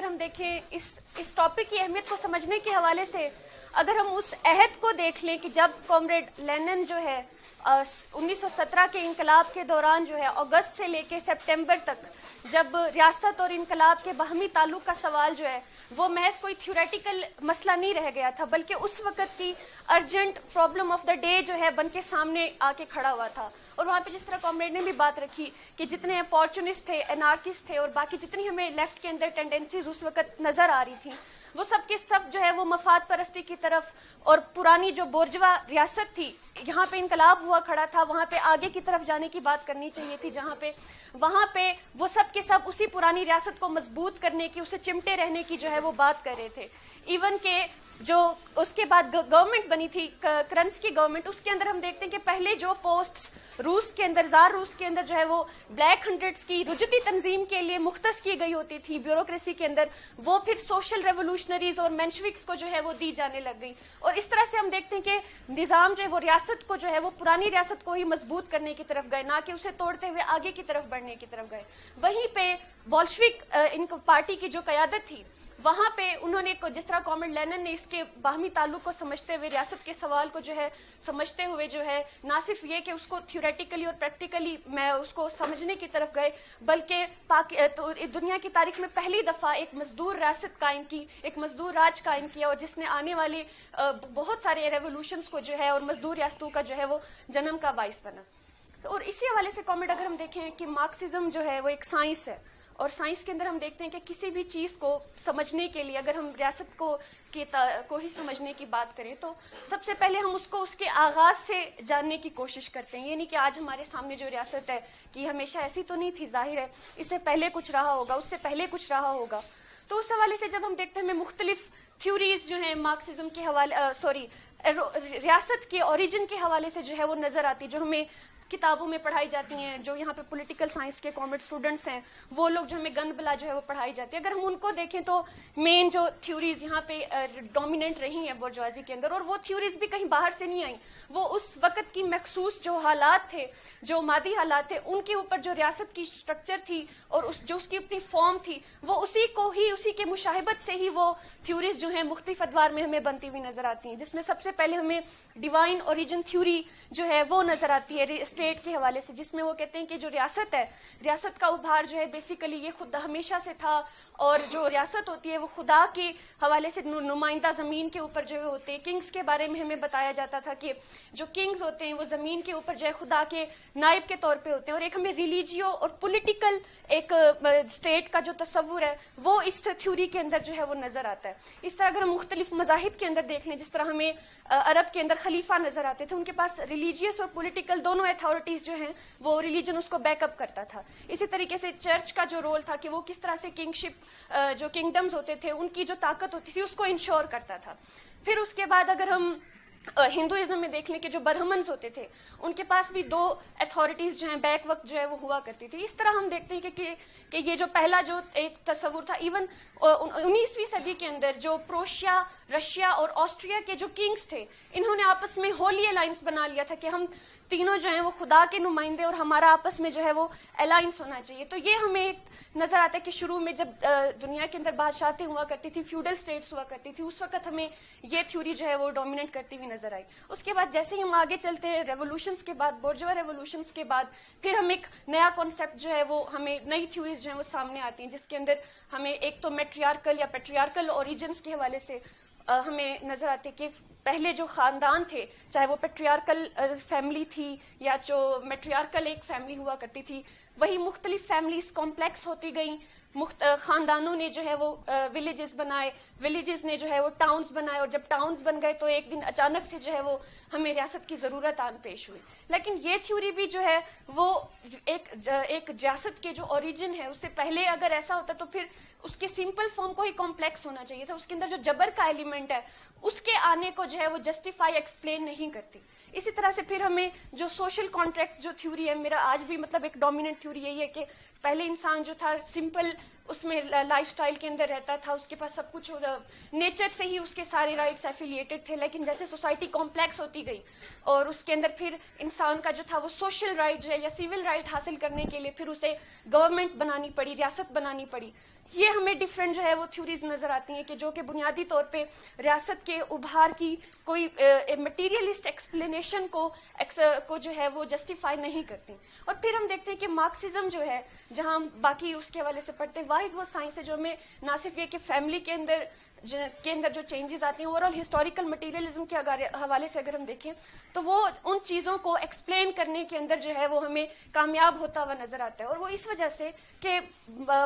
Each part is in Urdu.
ہم دیکھیں اس ٹاپک کی اہمیت کو سمجھنے کے حوالے سے اگر ہم اس عہد کو دیکھ لیں کہ جب کامریڈ لینن جو ہے 1917 کے انقلاب کے دوران جو ہے اگست سے لے کے سپٹمبر تک جب ریاست اور انقلاب کے باہمی تعلق کا سوال جو ہے وہ محض کوئی تھیوریٹیکل مسئلہ نہیں رہ گیا تھا بلکہ اس وقت کی urgent problem of the day جو ہے بن کے سامنے آ کے کھڑا ہوا تھا. اور وہاں پہ جس طرح کامریڈ نے بھی بات رکھی کہ جتنے اپارچونسٹ تھے, انارکسٹ تھے اور باقی جتنی ہمیں لیفٹ کے اندر ٹینڈنسیز اس وقت نظر آ رہی تھیں وہ سب کے سب جو ہے وہ مفاد پرستی کی طرف اور پرانی جو بورجوا ریاست تھی یہاں پہ انقلاب ہوا کھڑا تھا وہاں پہ آگے کی طرف جانے کی بات کرنی چاہیے تھی جہاں پہ وہاں پہ وہ سب کے سب اسی پرانی ریاست کو مضبوط کرنے کی اسے چمٹے رہنے کی جو ہے وہ بات کر رہے تھے. ایون کہ جو اس کے بعد گورنمنٹ بنی تھی کرنس کی گورنمنٹ اس کے اندر ہم دیکھتے ہیں کہ پہلے جو پوسٹس روس کے اندر زار روس کے اندر جو ہے وہ بلیک ہنڈریڈز کی رجتی تنظیم کے لیے مختص کی گئی ہوتی تھی بیوروکریسی کے اندر وہ پھر سوشل ریولوشنریز اور مینشوکس کو جو ہے وہ دی جانے لگ گئی. اور اس طرح سے ہم دیکھتے ہیں کہ نظام جو ہے وہ ریاست کو جو ہے وہ پرانی ریاست کو ہی مضبوط کرنے کی طرف گئے نہ کہ اسے توڑتے ہوئے آگے کی طرف بڑھنے کی طرف گئے. وہیں پہ بولشوک پارٹی کی جو قیادت تھی وہاں پہ انہوں نے جس طرح کامریڈ لینن نے اس کے باہمی تعلق کو سمجھتے ہوئے ریاست کے سوال کو جو ہے سمجھتے ہوئے جو ہے نہ صرف یہ کہ اس کو تھیوریٹیکلی اور پریکٹیکلی میں اس کو سمجھنے کی طرف گئے بلکہ دنیا کی تاریخ میں پہلی دفعہ ایک مزدور ریاست قائم کی, ایک مزدور راج قائم کیا اور جس نے آنے والے بہت سارے ریولوشنز کو جو ہے اور مزدور ریاستوں کا جو ہے وہ جنم کا باعث بنا. اور اسی حوالے سے کامریڈ اگر ہم دیکھیں کہ مارکسزم جو ہے وہ ایک سائنس ہے اور سائنس کے اندر ہم دیکھتے ہیں کہ کسی بھی چیز کو سمجھنے کے لیے اگر ہم ریاست کو ہی سمجھنے کی بات کریں تو سب سے پہلے ہم اس کو اس کے آغاز سے جاننے کی کوشش کرتے ہیں. یہ نہیں کہ آج ہمارے سامنے جو ریاست ہے کہ یہ ہمیشہ ایسی تو نہیں تھی, ظاہر ہے اس سے پہلے کچھ رہا ہوگا, اس سے پہلے کچھ رہا ہوگا. تو اس حوالے سے جب ہم دیکھتے ہیں ہمیں مختلف تھیوریز جو ہیں مارکسزم کے حوالے ریاست کے اوریجن کے حوالے سے جو ہے وہ نظر آتی جو ہمیں کتابوں میں پڑھائی جاتی ہیں. جو یہاں پہ پولیٹیکل سائنس کے کامریڈ اسٹوڈنٹس ہیں وہ لوگ جو ہمیں گن بلا جو ہے وہ پڑھائی جاتی ہے. اگر ہم ان کو دیکھیں تو مین جو تھیوریز یہاں پہ ڈومیننٹ رہی ہیں بورژوازی کے اندر اور وہ تھیوریز بھی کہیں باہر سے نہیں آئیں, وہ اس وقت کی مخصوص جو حالات تھے جو مادی حالات تھے ان کے اوپر جو ریاست کی اسٹرکچر تھی اور جو اس کی اپنی فارم تھی وہ اسی کے مشاہبت سے ہی وہ تھیوریز جو ہیں مختلف ادوار میں ہمیں بنتی ہوئی نظر آتی ہیں. جس میں سب سے پہلے ہمیں ڈیوائن اوریجن تھیوری جو ہے وہ نظر آتی ہے اسٹیٹ کے حوالے سے, جس میں وہ کہتے ہیں کہ جو ریاست ہے ریاست کا ابھار جو ہے بیسیکلی یہ خدا ہمیشہ سے تھا اور جو ریاست ہوتی ہے وہ خدا کے حوالے سے نمائندہ زمین کے اوپر جو ہوتے ہیں. کنگز کے بارے میں ہمیں بتایا جاتا تھا کہ جو کنگز ہوتے ہیں وہ زمین کے اوپر جو ہے خدا کے نائب کے طور پہ ہوتے ہیں. اور ایک ہمیں ریلیجیو اور پولیٹیکل ایک اسٹیٹ کا جو تصور ہے وہ اس تھیوری کے اندر جو ہے وہ نظر آتا ہے. اس طرح اگر ہم مختلف مذاہب کے اندر دیکھ لیں جس طرح ہمیں عرب کے اندر خلیفہ نظر آتے تھے, ان کے پاس ریلیجیس اور پولیٹیکل دونوں اتھارٹیز جو ہیں وہ ریلیجن اس کو بیک اپ کرتا تھا. اسی طریقے سے چرچ کا جو رول تھا کہ وہ کس طرح سے کنگشپ جو کنگڈمز ہوتے تھے ان کی جو طاقت ہوتی تھی اس کو انشور کرتا تھا. پھر اس کے بعد اگر ہم ہندوازم میں دیکھ لیں کہ جو برہمنز ہوتے تھے ان کے پاس بھی دو اتھارٹیز جو ہیں بیک وقت جو ہے وہ ہوا کرتی تھی. اس طرح ہم دیکھتے ہیں کہ یہ جو پہلا جو ایک تصور تھا ایون 19ویں صدی کے اندر جو پروشیا, رشیا اور آسٹریا کے جو کنگز تھے انہوں نے آپس میں ہولی الائنس بنا لیا تھا کہ ہم تینوں جو ہیں وہ خدا کے نمائندے اور ہمارا آپس میں جو ہے وہ الائنس ہونا چاہیے. تو یہ ہمیں نظر آتا ہے کہ شروع میں جب دنیا کے اندر بادشاہتیں ہوا کرتی تھی, فیوڈل سٹیٹس ہوا کرتی تھی, اس وقت ہمیں یہ تھیوری جو ہے وہ ڈومیننٹ کرتی ہوئی نظر آئی. اس کے بعد جیسے ہی ہم آگے چلتے ہیں ریولوشنز کے بعد, بورژوا ریولوشنز کے بعد پھر ہم ایک نیا کانسیپٹ جو ہے وہ ہمیں نئی تھیوریز جو ہیں وہ سامنے آتی ہیں جس کے اندر ہمیں ایک تو میٹریارکل یا پیٹریارکل اوریجنز کے حوالے سے ہمیں نظر آتے کہ پہلے جو خاندان تھے چاہے وہ پیٹریارکل فیملی تھی یا جو میٹریارکل ایک فیملی ہوا کرتی تھی وہی مختلف فیملیز کمپلیکس ہوتی گئیں, خاندانوں نے جو ہے وہ ولیجز بنائے, ولیجز نے جو ہے وہ ٹاؤنز بنائے اور جب ٹاؤنز بن گئے تو ایک دن اچانک سے جو ہے وہ ہمیں ریاست کی ضرورت آن پیش ہوئی. لیکن یہ تھیوری بھی جو ہے وہ ایک ریاست کے جو اوریجن ہے اس سے پہلے اگر ایسا ہوتا تو پھر اس کے سمپل فارم کو ہی کمپلیکس ہونا چاہیے تھا, اس کے اندر جو جبر کا ایلیمنٹ ہے اس کے آنے کو جو ہے وہ جسٹیفائی ایکسپلین نہیں کرتی. اسی طرح سے پھر ہمیں جو سوشل کانٹریکٹ جو تھیوری ہے, میرا آج بھی مطلب ایک ڈومیننٹ تھیوری یہی ہے کہ پہلے انسان جو تھا سمپل اس میں لائف سٹائل کے اندر رہتا تھا, اس کے پاس سب کچھ, نیچر سے ہی اس کے سارے رائٹس ایفیلیٹڈ تھے. لیکن جیسے سوسائٹی کمپلیکس ہوتی گئی اور اس کے اندر پھر انسان کا جو تھا وہ سوشل رائٹ جو ہے یا سول رائٹ حاصل کرنے کے لیے پھر اسے گورنمنٹ بنانی پڑی, ریاست بنانی پڑی. یہ ہمیں ڈفرینٹ جو ہے وہ تھیوریز نظر آتی ہیں کہ جو کہ بنیادی طور پہ ریاست کے ابھار کی کوئی مٹیریلسٹ ایکسپلینیشن کو جو ہے وہ جسٹیفائی نہیں کرتی. اور پھر ہم دیکھتے ہیں کہ مارکسزم جو ہے, جہاں ہم باقی اس کے حوالے سے پڑھتے ہیں, واحد وہ سائنس ہے جو ہمیں نہ صرف یہ کہ فیملی کے اندر جو چینجز آتی ہیں, اوور آل ہسٹوریکل مٹیریلزم کے حوالے سے اگر ہم دیکھیں تو وہ ان چیزوں کو ایکسپلین کرنے کے اندر جو ہے وہ ہمیں کامیاب ہوتا ہوا نظر آتا ہے. اور وہ اس وجہ سے کہ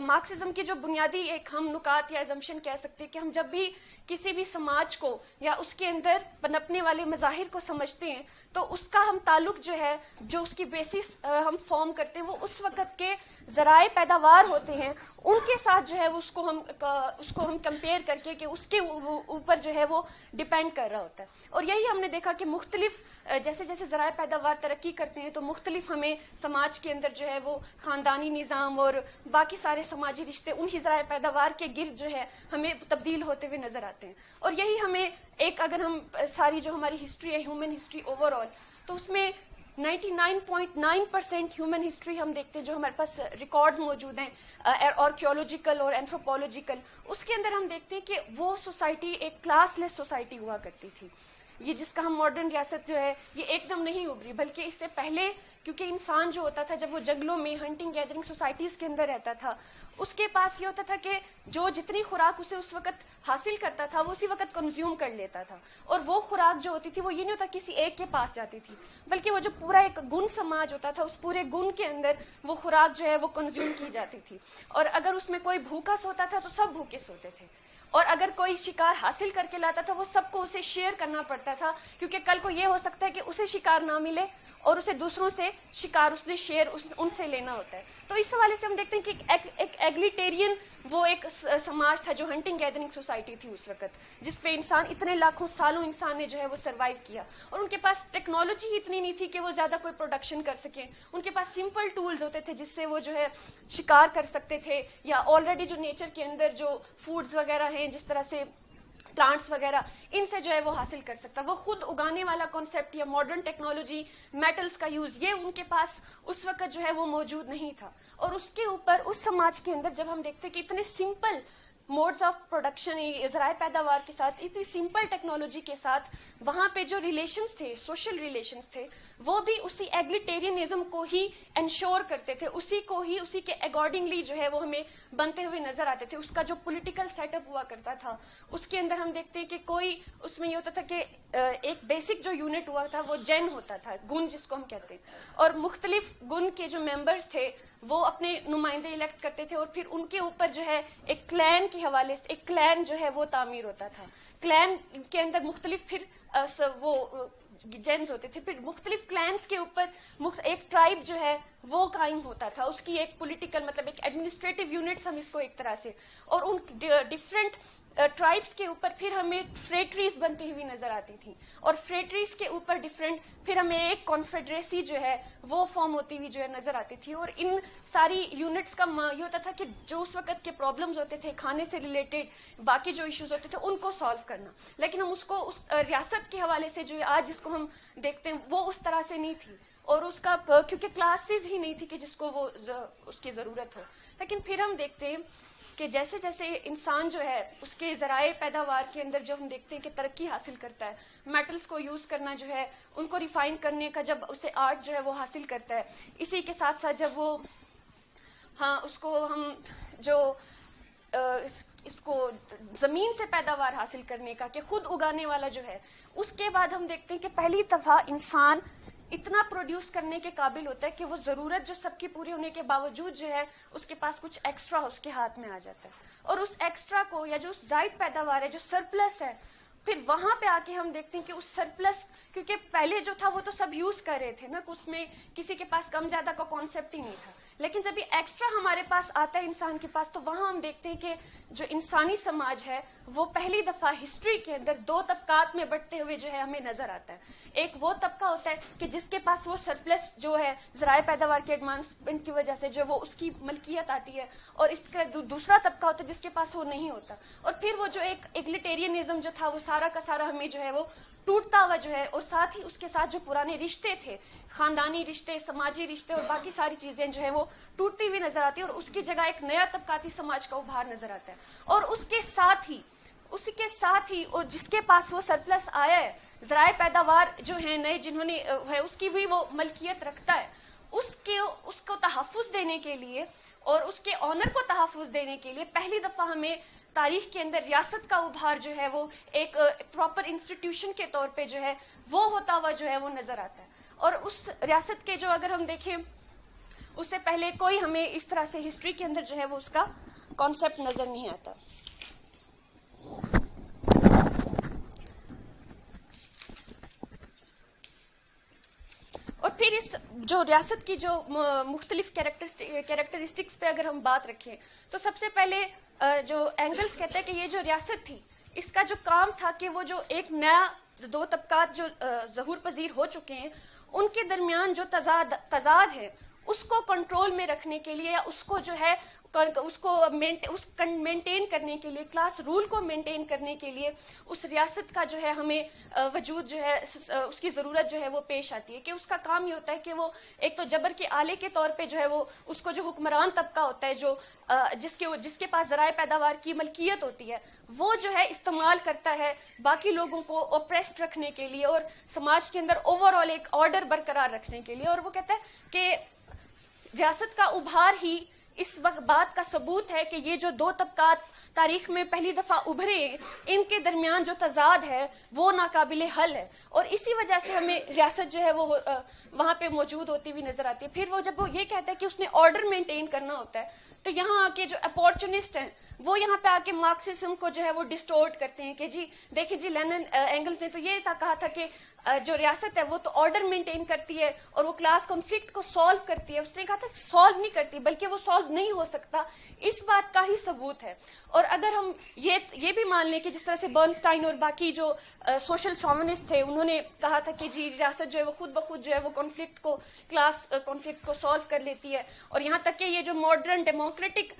مارکسزم کی جو بنیادی ایک ہم نکات یا ایزمپشن کہہ سکتے ہیں کہ ہم جب بھی کسی بھی سماج کو یا اس کے اندر پنپنے والے مظاہر کو سمجھتے ہیں تو اس کا ہم تعلق جو ہے, جو اس کی بیسس ہم فارم کرتے ہیں, وہ اس وقت کے ذرائع پیداوار ہوتے ہیں ان کے ساتھ جو ہے اس کو ہم کمپیئر کر کے کہ اس کے اوپر جو ہے وہ ڈیپینڈ کر رہا ہوتا ہے. اور یہی ہم نے دیکھا کہ مختلف جیسے جیسے ذرائع پیداوار ترقی کرتے ہیں تو مختلف ہمیں سماج کے اندر جو ہے وہ خاندانی نظام اور باقی سارے سماجی رشتے انہی ذرائع پیداوار کے گرد جو ہے ہمیں تبدیل ہوتے ہوئے نظر آتے ہیں. اور یہی ہمیں ایک, اگر ہم ساری جو ہماری ہسٹری ہے, ہیومن ہسٹری اوور آل, تو اس میں 99.9% ہیومن ہسٹری ہم دیکھتے ہیں جو ہمارے پاس ریکارڈز موجود ہیں آرکیولوجیکل اور اینتھروپولوجیکل, اس کے اندر ہم دیکھتے ہیں کہ وہ سوسائٹی ایک کلاس لیس سوسائٹی ہوا کرتی تھی. یہ جس کا ہم ماڈرن ریاست جو ہے یہ ایک دم نہیں ابھری, بلکہ اس سے پہلے کیونکہ انسان جو ہوتا تھا جب وہ جنگلوں میں ہنٹنگ گیدرنگ سوسائٹیز کے اندر رہتا تھا, اس کے پاس یہ ہوتا تھا کہ جو جتنی خوراک اسے اس وقت حاصل کرتا تھا وہ اسی وقت کنزیوم کر لیتا تھا. اور وہ خوراک جو ہوتی تھی وہ یہ نہیں ہوتا کسی ایک کے پاس جاتی تھی, بلکہ وہ جو پورا ایک گن سماج ہوتا تھا اس پورے گن کے اندر وہ خوراک جو ہے وہ کنزیوم کی جاتی تھی. اور اگر اس میں کوئی بھوکا سوتا تھا تو سب بھوکے سوتے تھے, اور اگر کوئی شکار حاصل کر کے لاتا تھا وہ سب کو اسے شیئر کرنا پڑتا تھا, کیونکہ کل کو یہ ہو سکتا ہے کہ اسے شکار نہ ملے اور اسے دوسروں سے شکار اس نے شیئر ان سے لینا ہوتا ہے. تو اس حوالے سے ہم دیکھتے ہیں کہ ایک ایگلیٹیرین وہ ایک سماج تھا جو ہنٹنگ گیدرنگ سوسائٹی تھی اس وقت, جس پہ انسان اتنے لاکھوں سالوں انسان نے جو ہے وہ سروائیو کیا. اور ان کے پاس ٹیکنالوجی اتنی نہیں تھی کہ وہ زیادہ کوئی پروڈکشن کر سکیں, ان کے پاس سمپل ٹولز ہوتے تھے جس سے وہ جو ہے شکار کر سکتے تھے, یا آلریڈی جو نیچر کے اندر جو فوڈز وغیرہ ہیں جس طرح سے پلانٹس وغیرہ ان سے جو ہے وہ حاصل کر سکتا. وہ خود اگانے والا کانسیپٹ یا ماڈرن ٹیکنالوجی, میٹلز کا یوز, یہ ان کے پاس اس وقت جو ہے وہ موجود نہیں تھا. اور اس کے اوپر اس سماج کے اندر جب ہم دیکھتے کہ اتنے سمپل موڈز آف پروڈکشن ذرائع پیداوار کے ساتھ, اتنی سمپل ٹیکنالوجی کے ساتھ وہاں پہ جو ریلیشنز تھے, سوشل ریلیشنز تھے, وہ بھی اسی ایگلیٹیرینزم کو ہی انشور کرتے تھے, اسی کے اکارڈنگلی جو ہے وہ ہمیں بنتے ہوئے نظر آتے تھے. اس کا جو پولیٹیکل سیٹ اپ ہوا کرتا تھا اس کے اندر ہم دیکھتے ہیں کہ کوئی اس میں یہ ہوتا تھا کہ ایک بیسک جو یونٹ ہوا تھا وہ جین ہوتا تھا, گن جس کو ہم کہتے ہیں, اور مختلف گن کے جو ممبرز تھے وہ اپنے نمائندے الیکٹ کرتے تھے, اور پھر ان کے اوپر جو ہے ایک کلین کے حوالے سے ایک کلین جو ہے وہ تعمیر ہوتا تھا. کلین کے اندر مختلف پھر وہ جینز ہوتے تھے, پھر مختلف کلینز کے اوپر ایک ٹرائب جو ہے وہ قائم ہوتا تھا, اس کی ایک پولیٹیکل مطلب ایک ایڈمنسٹریٹو یونٹس ہم اس کو ایک طرح سے, اور ان ڈفرینٹ ٹرائبس کے اوپر پھر ہمیں فریٹریز بنتی ہوئی نظر آتی تھی, اور فریٹریز کے اوپر ڈفرینٹ پھر ہمیں ایک کانفیڈریسی جو ہے وہ فارم ہوتی ہوئی جو ہے نظر آتی تھی. اور ان ساری یونٹس کا یہ ہوتا تھا کہ جو اس وقت کے پرابلمز ہوتے تھے کھانے سے ریلیٹڈ باقی جو ایشوز ہوتے تھے ان کو سالو کرنا, لیکن ہم اس کو اس ریاست کے حوالے سے جو آج جس کو ہم دیکھتے ہیں وہ اس طرح سے نہیں تھی, اور اس کا کیونکہ کلاسز ہی نہیں تھی کہ جس کو وہ اس کی ضرورت ہو. لیکن پھر ہم دیکھتے ہیں کہ جیسے جیسے انسان جو ہے اس کے ذرائع پیداوار کے اندر جب ہم دیکھتے ہیں کہ ترقی حاصل کرتا ہے, میٹلز کو یوز کرنا جو ہے ان کو ریفائن کرنے کا جب اسے آرٹ جو ہے وہ حاصل کرتا ہے, اسی کے ساتھ ساتھ جب وہ اس کو ہم جو اس کو زمین سے پیداوار حاصل کرنے کا کہ خود اگانے والا جو ہے, اس کے بعد ہم دیکھتے ہیں کہ پہلی دفعہ انسان اتنا پروڈیوس کرنے کے قابل ہوتا ہے کہ وہ ضرورت جو سب کی پوری ہونے کے باوجود جو ہے اس کے پاس کچھ ایکسٹرا اس کے ہاتھ میں آ جاتا ہے, اور اس ایکسٹرا کو یا جو زائد پیداوار ہے جو سرپلس ہے, پھر وہاں پہ آ کے ہم دیکھتے ہیں کہ اس سرپلس, کیونکہ پہلے جو تھا وہ تو سب یوز کر رہے تھے نا, اس میں کسی کے پاس کم زیادہ کا کانسیپٹ ہی نہیں تھا, لیکن جب یہ ایکسٹرا ہمارے پاس آتا ہے انسان کے پاس، تو وہاں ہم دیکھتے ہیں کہ جو انسانی سماج ہے وہ پہلی دفعہ ہسٹری کے اندر دو طبقات میں بٹتے ہوئے جو ہے ہمیں نظر آتا ہے. ایک وہ طبقہ ہوتا ہے کہ جس کے پاس وہ سرپلس جو ہے ذرائع پیداوار کے ایڈوانسمنٹ کی وجہ سے جو وہ اس کی ملکیت آتی ہے، اور اس کا دوسرا طبقہ ہوتا ہے جس کے پاس وہ نہیں ہوتا. اور پھر وہ جو ایک ایگلیٹیرینزم جو تھا وہ سارا کا سارا ہمیں جو ہے وہ ٹوٹتا ہوا جو ہے، اور ساتھ ہی اس کے ساتھ جو پرانے رشتے تھے، خاندانی رشتے، سماجی رشتے اور باقی ساری چیزیں جو ہے وہ ٹوٹتی ہوئی نظر آتی ہے، اور اس کی جگہ ایک نیا طبقاتی سماج کا ابھار نظر آتا ہے. اور اس کے ساتھ ہی اور جس کے پاس وہ سرپلس آیا ہے، ذرائع پیداوار جو ہیں نئے جنہوں نے ہے اس کی بھی وہ ملکیت رکھتا ہے، اس کو تحفظ دینے کے لیے اور اس کے آنر کو تحفظ دینے کے لیے پہلی دفعہ ہمیں تاریخ کے اندر ریاست کا ابھار جو ہے وہ ایک پراپر انسٹیٹیوشن کے طور پہ جو ہے وہ ہوتا ہوا جو ہے وہ نظر آتا ہے. اور اس ریاست کے جو اگر ہم دیکھیں اس سے پہلے کوئی ہمیں اس طرح سے ہسٹری کے اندر جو ہے وہ اس کا کانسیپٹ نظر نہیں آتا. اور پھر اس جو ریاست کی جو مختلف کیریکٹرسٹکس پہ اگر ہم بات رکھیں تو سب سے پہلے جو اینگلز کہتا ہے کہ یہ جو ریاست تھی اس کا جو کام تھا کہ وہ جو ایک نیا دو طبقات جو ظہور پذیر ہو چکے ہیں ان کے درمیان جو تضاد ہے اس کو کنٹرول میں رکھنے کے لیے، یا اس کو جو ہے اس کو مینٹین کرنے کے لیے، کلاس رول کو مینٹین کرنے کے لیے اس ریاست کا جو ہے ہمیں وجود جو ہے اس کی ضرورت جو ہے وہ پیش آتی ہے. کہ اس کا کام یہ ہوتا ہے کہ وہ ایک تو جبر کے آلے کے طور پہ جو ہے وہ اس کو جو حکمران طبقہ ہوتا ہے جو جس کے پاس ذرائع پیداوار کی ملکیت ہوتی ہے وہ جو ہے استعمال کرتا ہے باقی لوگوں کو اوپریسڈ رکھنے کے لیے اور سماج کے اندر اوور آل ایک آرڈر برقرار رکھنے کے لیے. اور وہ کہتا ہے کہ ریاست کا ابھار ہی اس وقت بات کا ثبوت ہے کہ یہ جو دو طبقات تاریخ میں پہلی دفعہ ابھرے ان کے درمیان جو تضاد ہے وہ ناقابل حل ہے، اور اسی وجہ سے ہمیں ریاست جو ہے وہ وہاں پہ موجود ہوتی ہوئی نظر آتی ہے. پھر وہ جب وہ یہ کہتا ہے کہ اس نے آرڈر مینٹین کرنا ہوتا ہے تو یہاں آ کے جو اپورچونسٹ ہیں وہ یہاں پہ آ کے مارکسزم کو جو ہے وہ ڈسٹورٹ کرتے ہیں کہ جی دیکھیں جی لینن اینگلز نے تو یہ کہا تھا کہ جو ریاست ہے وہ تو آرڈر مینٹین کرتی ہے اور وہ کلاس کنفلکٹ کو سالو کرتی ہے. اس نے کہا تھا سالو نہیں کرتی بلکہ وہ سالو نہیں ہو سکتا، اس بات کا ہی ثبوت ہے. اور اگر ہم یہ بھی مان لیں کہ جس طرح سے برنسٹائن اور باقی جو سوشل شوونسٹ تھے انہوں نے کہا تھا کہ جی ریاست جو ہے وہ خود بخود جو ہے وہ کلاس کنفلکٹ کو سالو کر لیتی ہے، اور یہاں تک کہ یہ جو ماڈرن ڈیموکریٹک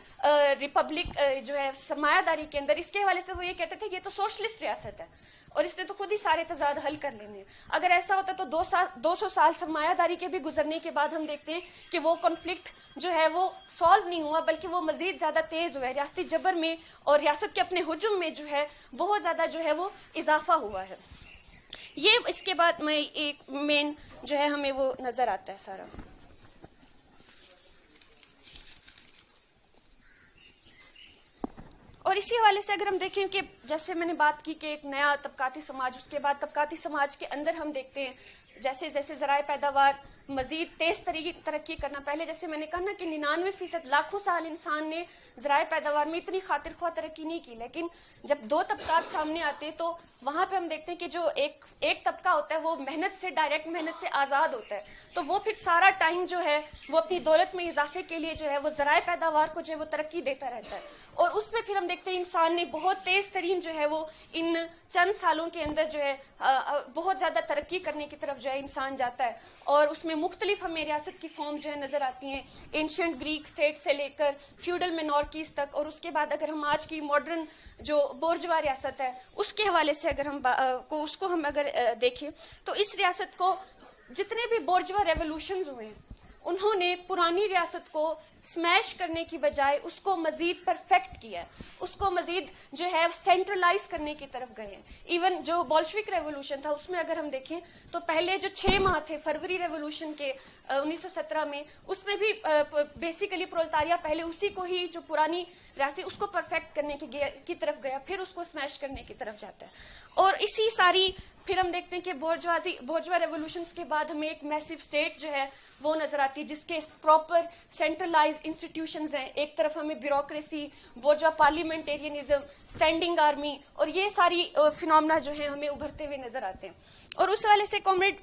ریپبلک جو ہے سرمایہ داری کے اندر اس کے حوالے سے وہ یہ کہتے تھے یہ تو سوشلسٹ ریاست ہے اور اس نے تو خود ہی سارے تضاد حل کر لینے. اگر ایسا ہوتا تو 200 سال سرمایہ داری کے بھی گزرنے کے بعد ہم دیکھتے ہیں کہ وہ کنفلکٹ جو ہے وہ سالو نہیں ہوا بلکہ وہ مزید زیادہ تیز ہوا ہے. ریاستی جبر میں اور ریاست کے اپنے ہجوم میں جو ہے بہت زیادہ جو ہے وہ اضافہ ہوا ہے. یہ اس کے بعد میں ایک مین جو ہے ہمیں وہ نظر آتا ہے سارا. اور اسی حوالے سے اگر ہم دیکھیں کہ جیسے میں نے بات کی کہ ایک نیا طبقاتی سماج، اس کے بعد طبقاتی سماج کے اندر ہم دیکھتے ہیں جیسے جیسے ذرائع پیداوار مزید تیز ترقی کرنا، پہلے جیسے میں نے کہا نا کہ 99% لاکھوں سال انسان نے ذرائع پیداوار میں اتنی خاطر خواہ ترقی نہیں کی، لیکن جب دو طبقات سامنے آتے ہیں تو وہاں پہ ہم دیکھتے ہیں کہ جو ایک طبقہ ہوتا ہے وہ محنت سے، ڈائریکٹ محنت سے آزاد ہوتا ہے، تو وہ پھر سارا ٹائم جو ہے وہ اپنی دولت میں اضافے کے لیے جو ہے وہ ذرائع پیداوار کو جو ہے وہ ترقی دیتا رہتا ہے. اور اس میں پھر ہم دیکھتے ہیں انسان نے بہت تیز ترین جو ہے وہ ان چند سالوں کے اندر جو ہے بہت زیادہ ترقی کرنے کی طرف جو ہے انسان جاتا ہے. اور اس میں مختلف ہمیں ریاست کی فارم جو ہے نظر آتی ہیں، اینشینٹ گریک اسٹیٹ سے لے کر فیوڈل مینارکیز تک. اور اس کے بعد اگر ہم آج کی ماڈرن جو بورجوا ریاست ہے اس کے حوالے سے اگر ہم اگر دیکھیں تو اس ریاست کو جتنے بھی بورجوا ریولوشنز ہوئے ہیں انہوں نے پرانی ریاست کو سمیش کرنے کی بجائے اس کو مزید پرفیکٹ کیا ہے، اس کو مزید جو ہے سینٹرلائز کرنے کی طرف گئے ہیں. ایون جو بولشوک ریولوشن تھا اس میں اگر ہم دیکھیں تو پہلے جو 6 ماہ تھے فروری ریولوشن کے 1917 میں، اس میں بھی بیسیکلی پرولتاریا پہلے اسی کو ہی جو پرانی ریاست اس کو پرفیکٹ کرنے کی طرف گیا، پھر اس کو سمیش کرنے کی طرف جاتا ہے. اور اسی ساری پھر ہم دیکھتے ہیں کہ بورجوا ریولوشنز کے بعد ہمیں ایک میسو اسٹیٹ جو ہے وہ نظر آتی ہے جس کے پراپر سینٹرلائز انسٹیٹیوشنز ہیں. ایک طرف ہمیں بیوروکریسی، بورجوا پارلیمنٹیرینزم، اسٹینڈنگ آرمی اور یہ ساری فینومنا جو ہیں ہمیں ابھرتے ہوئے نظر آتے ہیں. اور اس حوالے سے کامریڈ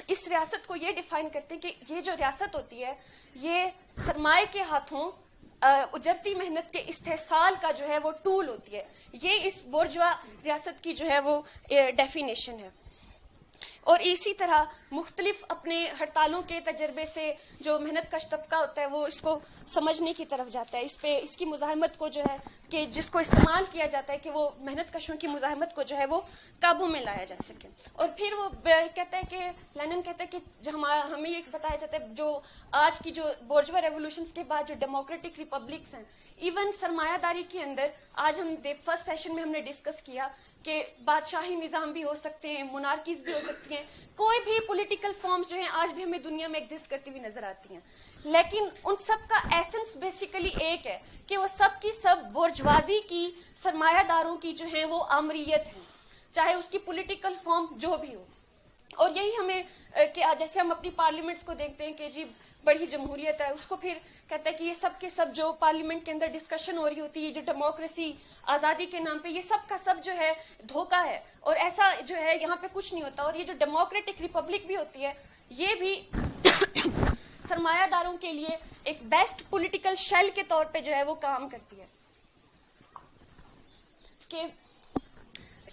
اس ریاست کو یہ ڈیفائن کرتے ہیں کہ یہ جو ریاست ہوتی ہے یہ سرمائے کے ہاتھوں اجرتی محنت کے استحصال کا جو ہے وہ ٹول ہوتی ہے. یہ اس بورجوا ریاست کی جو ہے وہ ڈیفینیشن ہے. اور اسی طرح مختلف اپنے ہڑتالوں کے تجربے سے جو محنت کش طبقہ ہوتا ہے وہ اس کو سمجھنے کی طرف جاتا ہے, اس کی مزاحمت کو جو ہے کہ جس کو استعمال کیا جاتا ہے کہ وہ محنت کشوں کی مزاحمت کو جو ہے وہ قابو میں لایا جا سکے. اور پھر وہ کہتا ہے کہ لینن کہتا ہے کہ جو ہمیں یہ بتایا جاتا ہے جو آج کی جو بورجوا ریولوشنز کے بعد جو ڈیموکریٹک ریپبلکس ہیں, ایون سرمایہ داری کے اندر, آج ہم فرسٹ سیشن میں ہم نے ڈسکس کیا کہ بادشاہی نظام بھی ہو سکتے ہیں, مونارکیز بھی ہو سکتی ہیں, کوئی بھی پولیٹیکل فارمز جو ہیں آج بھی ہمیں دنیا میں ایگزسٹ کرتی ہوئی نظر آتی ہیں, لیکن ان سب کا ایسنس بیسیکلی ایک ہے کہ وہ سب کی سب بورجوازی کی, سرمایہ داروں کی جو ہیں وہ آمریت ہیں, چاہے اس کی پولیٹیکل فارم جو بھی ہو. اور یہی ہمیں کہ جیسے ہم اپنی پارلیمنٹس کو دیکھتے ہیں کہ جی بڑی جمہوریت ہے, اس کو پھر کہتا ہے کہ یہ سب کے سب جو پارلیمنٹ کے اندر ڈسکشن ہو رہی ہوتی ہے جو ڈیموکریسی آزادی کے نام پہ, یہ سب کا سب جو ہے دھوکہ ہے اور ایسا جو ہے یہاں پہ کچھ نہیں ہوتا. اور یہ جو ڈیموکریٹک ریپبلک بھی ہوتی ہے یہ بھی سرمایہ داروں کے لیے ایک بیسٹ پولیٹیکل شیل کے طور پہ جو ہے وہ کام کرتی ہے.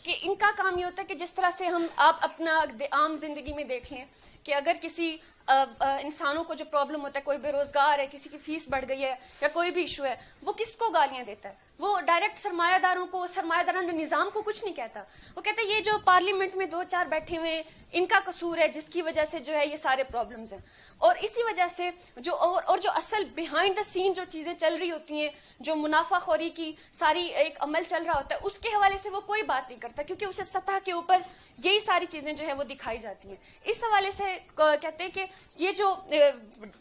کہ ان کا کام یہ ہوتا ہے کہ جس طرح سے آپ اپنا عام زندگی میں دیکھ لیں کہ اگر کسی انسانوں کو جو پرابلم ہوتا ہے, کوئی بے روزگار ہے, کسی کی فیس بڑھ گئی ہے یا کوئی بھی ایشو ہے, وہ کس کو گالیاں دیتا ہے؟ وہ ڈائریکٹ سرمایہ داروں کو, سرمایہ داران نظام کو کچھ نہیں کہتا. وہ کہتا ہے یہ جو پارلیمنٹ میں 2-4 بیٹھے ہوئے ان کا قصور ہے جس کی وجہ سے جو ہے یہ سارے پرابلمز ہیں. اور اسی وجہ سے جو اصل بیہائنڈ دا سین جو چیزیں چل رہی ہوتی ہیں, جو منافع خوری کی ساری ایک عمل چل رہا ہوتا ہے, اس کے حوالے سے وہ کوئی بات نہیں کرتا کیونکہ اسے سطح کے اوپر یہی ساری چیزیں جو ہے وہ دکھائی جاتی ہیں. اس حوالے سے کہتے ہیں کہ یہ جو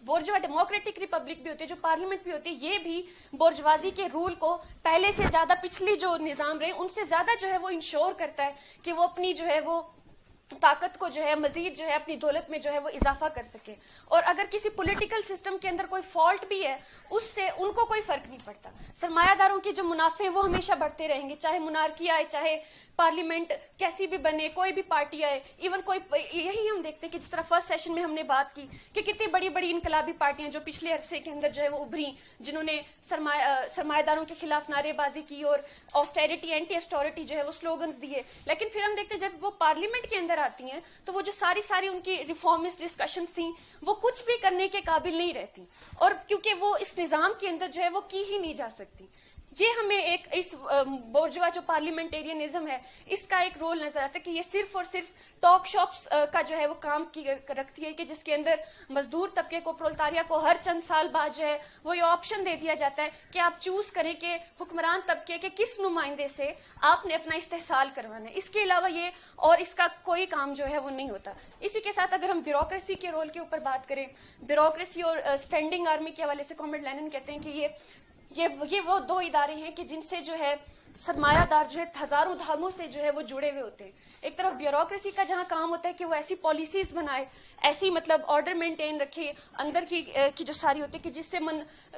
بورجوا ڈیموکریٹک ریپبلک بھی ہوتی ہے, جو پارلیمنٹ بھی ہوتی ہے, یہ بھی بورجوازی کے رول کو پہلے سے زیادہ, پچھلی جو نظام رہے ان سے زیادہ جو ہے وہ انشور کرتا ہے کہ وہ اپنی جو ہے وہ طاقت کو جو ہے مزید جو ہے اپنی دولت میں جو ہے وہ اضافہ کر سکے. اور اگر کسی پولیٹیکل سسٹم کے اندر کوئی فالٹ بھی ہے اس سے ان کو کوئی فرق نہیں پڑتا. سرمایہ داروں کے جو منافع ہیں وہ ہمیشہ بڑھتے رہیں گے, چاہے مونارکی آئے, چاہے پارلیمنٹ کیسی بھی بنے, کوئی بھی پارٹی آئے. ایون کوئی, یہی ہم دیکھتے ہیں کہ جس طرح فرسٹ سیشن میں ہم نے بات کی کہ کتنی بڑی بڑی انقلابی پارٹیاں جو پچھلے عرصے کے اندر جو ہے وہ ابھری, جنہوں نے سرمایہ داروں کے خلاف نعرے بازی کی اور آسٹیرٹی, اینٹی اسٹوریٹی جو ہے وہ سلوگنز دیے. لیکن پھر ہم دیکھتے ہیں جب وہ پارلیمنٹ کے اندر آتی ہیں تو وہ جو ساری ان کی ریفارمسٹ ڈسکشنز تھیں وہ کچھ بھی کرنے کے قابل نہیں رہتی, اور کیونکہ وہ اس نظام کے اندر جو ہے وہ کی ہی نہیں جا سکتی. یہ ہمیں ایک اس بورجوا جو پارلیمنٹیرینزم ہے اس کا ایک رول نظر آتا ہے کہ یہ صرف اور صرف ٹاک شاپس کا جو ہے وہ کام رکھتی ہے کہ جس کے اندر مزدور طبقے کو, پرولتاریا کو ہر چند سال بعد جو ہے وہ یہ آپشن دے دیا جاتا ہے کہ آپ چوز کریں کہ حکمران طبقے کے کس نمائندے سے آپ نے اپنا استحصال کروانا ہے. اس کے علاوہ یہ اور اس کا کوئی کام جو ہے وہ نہیں ہوتا. اسی کے ساتھ اگر ہم بیوروکریسی کے رول کے اوپر بات کریں, بیوروکریسی اور اسٹینڈنگ آرمی کے حوالے سے کامریڈ لینن کہتے ہیں کہ یہ وہ 2 ادارے ہیں کہ جن سے جو ہے سرمایہ دار جو ہے ہزاروں دھاگوں سے جو ہے وہ جڑے ہوئے ہوتے ہیں. ایک طرف بیوروکریسی کا جہاں کام ہوتا ہے کہ وہ ایسی پالیسیز بنائے, ایسی مطلب آرڈر مینٹین رکھے اندر کی جو ساری ہوتی ہے کہ جس سے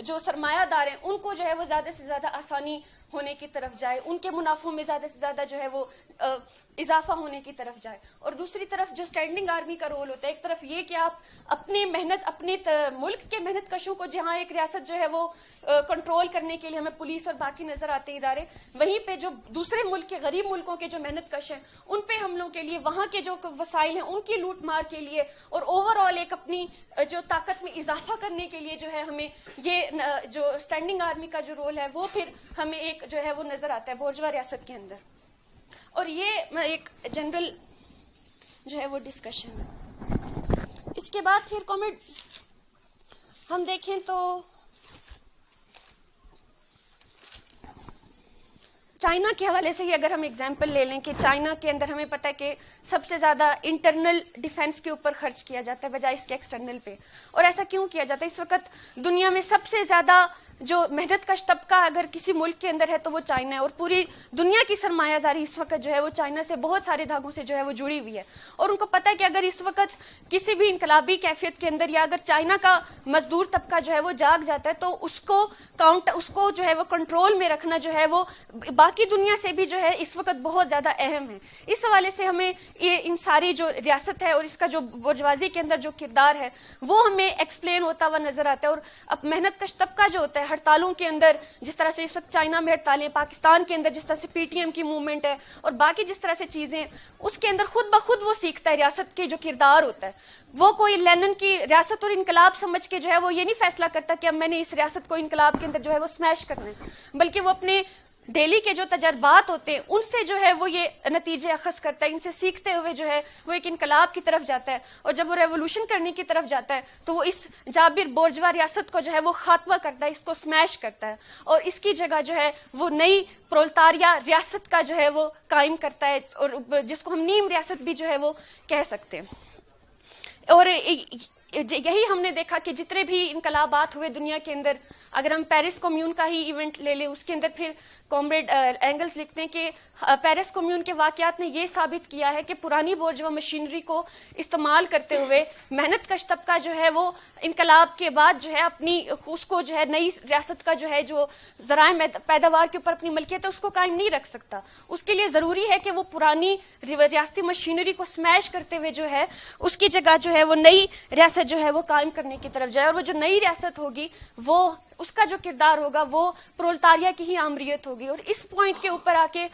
جو سرمایہ دار ہیں ان کو جو ہے وہ زیادہ سے زیادہ آسانی ہونے کی طرف جائے, ان کے منافعوں میں زیادہ سے زیادہ جو ہے وہ اضافہ ہونے کی طرف جائے. اور دوسری طرف جو اسٹینڈنگ آرمی کا رول ہوتا ہے, ایک طرف یہ کہ آپ اپنے ملک کے محنت کشوں کو, جہاں ایک ریاست جو ہے وہ کنٹرول کرنے کے لیے ہمیں پولیس اور باقی نظر آتے ادارے, وہیں پہ جو دوسرے ملک کے غریب ملکوں کے جو محنت کش ہیں ان پہ حملوں کے لیے, وہاں کے جو وسائل ہیں ان کی لوٹ مار کے لیے, اور اوور آل ایک اپنی جو طاقت میں اضافہ کرنے کے لیے جو ہے ہمیں یہ جو اسٹینڈنگ آرمی کا جو رول ہے وہ پھر ہمیں ایک جو ہے وہ نظر آتا ہے بورجوا ریاست کے اندر. اور یہ ایک جنرل جو ہے وہ ڈسکشن ہے. اس کے بعد پھر کامنٹ ہم دیکھیں تو چائنا کے حوالے سے ہی اگر ہم اگزامپل لے لیں کہ چائنا کے اندر ہمیں پتہ ہے کہ سب سے زیادہ انٹرنل ڈیفنس کے اوپر خرچ کیا جاتا ہے بجائے اس کے ایکسٹرنل پہ. اور ایسا کیوں کیا جاتا ہے؟ اس وقت دنیا میں سب سے زیادہ جو محنت کش طبقہ اگر کسی ملک کے اندر ہے تو وہ چائنا ہے, اور پوری دنیا کی سرمایہ داری اس وقت جو ہے وہ چائنا سے بہت سارے دھاگوں سے جو ہے وہ جڑی ہوئی ہے, اور ان کو پتہ ہے کہ اگر اس وقت کسی بھی انقلابی کیفیت کے اندر یا اگر چائنا کا مزدور طبقہ جو ہے وہ جاگ جاتا ہے تو اس کو جو ہے وہ کنٹرول میں رکھنا جو ہے وہ باقی دنیا سے بھی جو ہے اس وقت بہت زیادہ اہم ہے. اس حوالے سے ہمیں یہ ان ساری جو ریاست ہے اور اس کا جو برجوازی کے اندر جو کردار ہے وہ ہمیں ایکسپلین ہوتا ہوا نظر آتا ہے. اور اب محنت کش طبقہ جو ہوتا ہے ہڑتالوں کے اندر, جس طرح سے اس وقت چائنا میں ہڑتالیں, پاکستان کے اندر جس طرح سے پی ٹی ایم کی موومنٹ ہے اور باقی جس طرح سے چیزیں, اس کے اندر خود بخود وہ سیکھتا ہے ریاست کے جو کردار ہوتا ہے. وہ کوئی لینن کی ریاست اور انقلاب سمجھ کے جو ہے وہ یہ نہیں فیصلہ کرتا کہ اب میں نے اس ریاست کو انقلاب کے اندر جو ہے وہ سمیش کرنا ہے, بلکہ وہ اپنے ڈیلی کے جو تجربات ہوتے ہیں ان سے جو ہے وہ یہ نتیجے اخذ کرتا ہے, ان سے سیکھتے ہوئے جو ہے وہ ایک انقلاب کی طرف جاتا ہے, اور جب وہ ریولوشن کرنے کی طرف جاتا ہے تو وہ اس جابر بورجوا ریاست کو جو ہے وہ خاتمہ کرتا ہے, اس کو سمیش کرتا ہے, اور اس کی جگہ جو ہے وہ نئی پرولتاریا ریاست کا جو ہے وہ قائم کرتا ہے, اور جس کو ہم نیم ریاست بھی جو ہے وہ کہہ سکتے ہیں. اور یہی ہم نے دیکھا کہ جتنے بھی انقلابات ہوئے دنیا کے اندر, اگر ہم پیرس کمیون کا ہی ایونٹ لے لیں, اس کے اندر پھر کامریڈ اینگلز لکھتے ہیں کہ پیرس کمیون کے واقعات نے یہ ثابت کیا ہے کہ پرانی بورجوا مشینری کو استعمال کرتے ہوئے محنت کش طبقہ جو ہے وہ انقلاب کے بعد جو ہے اپنی اس کو جو ہے نئی ریاست کا جو ہے جو ذرائع پیداوار کے اوپر اپنی ملکیت ہے اس کو قائم نہیں رکھ سکتا. اس کے لیے ضروری ہے کہ وہ پرانی ریاستی مشینری کو سمیش کرتے ہوئے جو ہے اس کی جگہ جو ہے وہ نئی ریاست جو ہے وہ قائم کرنے کی طرف جائے, اور وہ جو نئی ریاست ہوگی وہ اس کا جو کردار ہوگا وہ پرولتاریا کی ہی آمریت ہوگی. اور اس پوائنٹ کے اوپر آ کے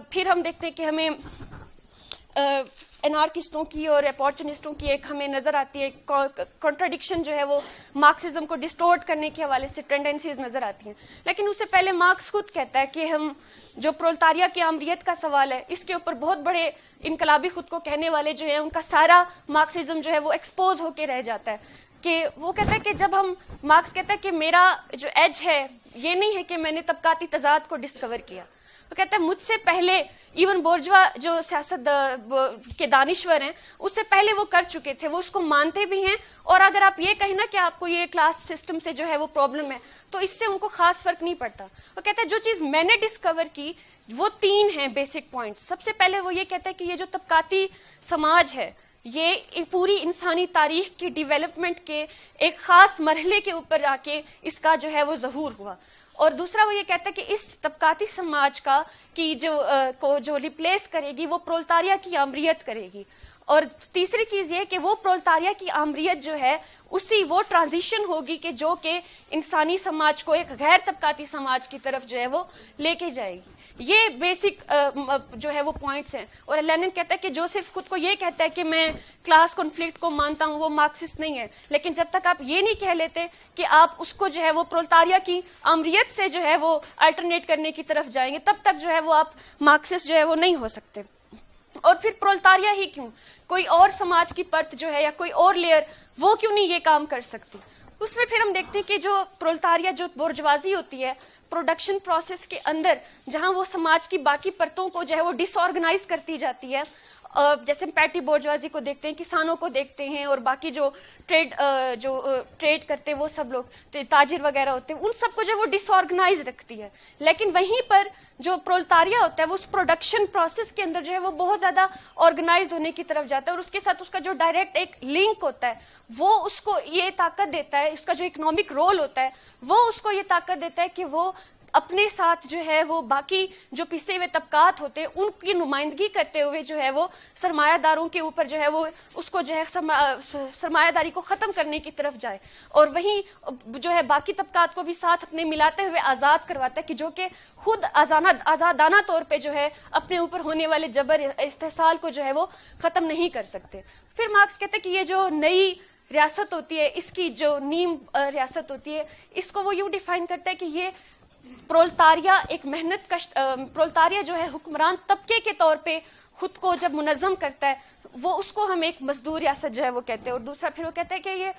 پھر ہم دیکھتے ہیں کہ ہمیں انارکسٹوں کی اور اپارچونسٹوں کی ایک ہمیں نظر آتی ہے کنٹراڈکشن جو ہے وہ مارکسزم کو ڈسٹورٹ کرنے کے حوالے سے ٹینڈنسیز نظر آتی ہیں. لیکن اس سے پہلے مارکس خود کہتا ہے کہ ہم جو پرولتاریا کی آمریت کا سوال ہے اس کے اوپر بہت بڑے انقلابی خود کو کہنے والے جو ہیں ان کا سارا مارکسزم جو ہے وہ ایکسپوز ہو کے رہ جاتا ہے. کہ وہ کہتا ہے کہ جب ہم مارکس کہتا ہے کہ میرا جو ایج ہے یہ نہیں ہے کہ میں نے طبقاتی تضاد کو ڈسکور کیا, وہ کہتا ہے مجھ سے پہلے ایون بورجوا جو سیاست کے دانشور ہیں اس سے پہلے وہ کر چکے تھے, وہ اس کو مانتے بھی ہیں, اور اگر آپ یہ کہیں نا کہ آپ کو یہ کلاس سسٹم سے جو ہے وہ پرابلم ہے تو اس سے ان کو خاص فرق نہیں پڑتا. وہ کہتا ہے جو چیز میں نے ڈسکور کی وہ 3 ہیں بیسک پوائنٹ. سب سے پہلے وہ یہ کہتا ہے کہ یہ جو طبقاتی سماج ہے یہ پوری انسانی تاریخ کی ڈیولپمنٹ کے ایک خاص مرحلے کے اوپر آ کے اس کا جو ہے وہ ظہور ہوا. اور دوسرا وہ یہ کہتا ہے کہ اس طبقاتی سماج کا کی جو ریپلیس کرے گی وہ پرولتاریا کی آمریت کرے گی. اور تیسری چیز یہ کہ وہ پرولتاریا کی آمریت جو ہے اسی وہ ٹرانزیشن ہوگی کہ جو کہ انسانی سماج کو ایک غیر طبقاتی سماج کی طرف جو ہے وہ لے کے جائے گی. یہ بیسک جو ہے وہ پوائنٹس ہیں. اور لینن کہتا ہے کہ جو صرف خود کو یہ کہتا ہے کہ میں کلاس کنفلکٹ کو مانتا ہوں وہ مارکسسٹ نہیں ہے, لیکن جب تک آپ یہ نہیں کہہ لیتے کہ آپ اس کو جو ہے وہ پرولتاریا کی آمریت سے جو ہے وہ الٹرنیٹ کرنے کی طرف جائیں گے تب تک جو ہے وہ آپ مارکسسٹ جو ہے وہ نہیں ہو سکتے. اور پھر پرولتاریا ہی کیوں, کوئی اور سماج کی پرت جو ہے یا کوئی اور لیئر وہ کیوں نہیں یہ کام کر سکتی. اس میں پھر ہم دیکھتے ہیں کہ جو پرولتاریا جو بورجوازی ہوتی ہے پروڈکشن پروسیس کے اندر جہاں وہ سماج کی باقی پرتوں کو جو ہے وہ ڈس آرگنائز کرتی جاتی ہے, جیسے پیٹی بورجوازی کو دیکھتے ہیں, کسانوں کو دیکھتے ہیں, اور باقی جو ٹریڈ کرتے ہیں وہ سب لوگ تاجر وغیرہ ہوتے ہیں, ان سب کو جو وہ ڈس آرگنائز رکھتی ہے. لیکن وہیں پر جو پرولتاریا ہوتا ہے وہ اس پروڈکشن پروسیس کے اندر جو ہے وہ بہت زیادہ آرگنائز ہونے کی طرف جاتا ہے, اور اس کے ساتھ اس کا جو ڈائریکٹ ایک لنک ہوتا ہے وہ اس کو یہ طاقت دیتا ہے, اس کا جو اکنامک رول ہوتا ہے وہ اس کو یہ طاقت دیتا ہے کہ وہ اپنے ساتھ جو ہے وہ باقی جو پسے ہوئے طبقات ہوتے ہیں ان کی نمائندگی کرتے ہوئے جو ہے وہ سرمایہ داروں کے اوپر جو ہے وہ اس کو جو ہے سرمایہ داری کو ختم کرنے کی طرف جائے, اور وہیں جو ہے باقی طبقات کو بھی ساتھ اپنے ملاتے ہوئے آزاد کرواتا ہے کہ جو کہ خود آزادانہ طور پہ جو ہے اپنے اوپر ہونے والے جبر استحصال کو جو ہے وہ ختم نہیں کر سکتے. پھر مارکس کہتے ہیں کہ یہ جو نئی ریاست ہوتی ہے اس کی جو نیم ریاست ہوتی ہے اس کو وہ یوں ڈیفائن کرتا ہے کہ یہ پرولتاریا ایک محنت کش پرولتاریا جو ہے حکمران طبقے کے طور پہ خود کو جب منظم کرتا ہے وہ اس کو ہم ایک مزدور ریاست جو ہے وہ کہتے ہیں. اور دوسرا پھر وہ کہتے ہیں کہ یہ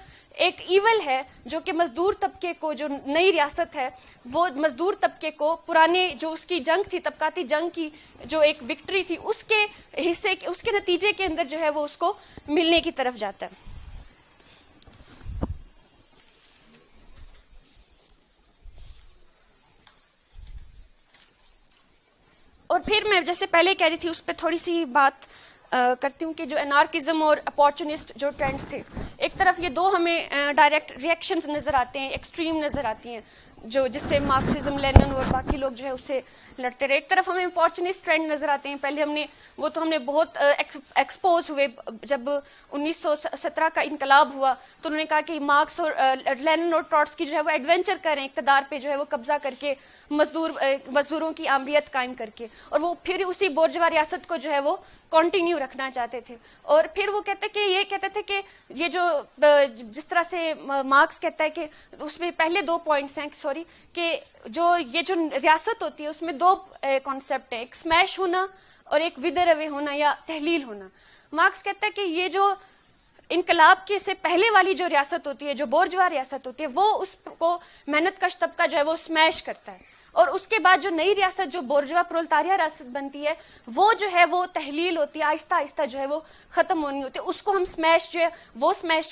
ایک ایول ہے جو کہ مزدور طبقے کو, جو نئی ریاست ہے وہ مزدور طبقے کو پرانے جو اس کی جنگ تھی طبقاتی جنگ کی جو ایک وکٹری تھی اس کے حصے اس کے نتیجے کے اندر جو ہے وہ اس کو ملنے کی طرف جاتا ہے. اور پھر میں جیسے پہلے کہہ رہی تھی اس پہ تھوڑی سی بات کرتی ہوں کہ جو انارکزم اور اپارچونسٹ جو ٹرینڈز تھے، ایک طرف یہ دو ہمیں ڈائریکٹ ریئیکشنز نظر آتے ہیں، ایکسٹریم نظر آتی ہیں، جو جس سے مارکسزم، لینن اور باقی لوگ جو ہے اس سے لڑتے رہے. ایک طرف ہمیں اپارچونسٹ ٹرینڈ نظر آتے ہیں. پہلے ہم نے بہت ایکسپوز ہوئے جب 1917 کا انقلاب ہوا تو انہوں نے کہا کہ مارکس اور لینن اور ٹروٹسکی جو ہے وہ ایڈونچر کریں اقتدار پہ جو ہے وہ قبضہ کر کے، مزدوروں کی عامریت قائم کر کے، اور وہ پھر اسی بورژوا ریاست کو جو ہے وہ کنٹینیو رکھنا چاہتے تھے. اور پھر وہ کہتے تھے کہ یہ جو جس طرح سے مارکس کہتا ہے کہ اس میں پہلے 2 پوائنٹس ہیں، کہ یہ جو ریاست ہوتی ہے اس میں 2 کانسیپٹ ہیں، ایک اسمیش ہونا اور ایک ودر اوے ہونا یا تحلیل ہونا. مارکس کہتا ہے کہ یہ جو انقلاب کے سے پہلے والی جو ریاست ہوتی ہے، جو بورژوا ریاست ہوتی ہے، وہ اس کو محنت کش طبقہ جو ہے وہ اسمیش کرتا ہے، اور اس کے بعد جو نئی ریاست جو بورژوا پرولتاریہ ریاست بنتی ہے وہ جو ہے وہ تحلیل ہوتی ہے، آہستہ آہستہ جو ہے وہ ختم ہونی ہوتی ہے. اس کو ہم اسمیش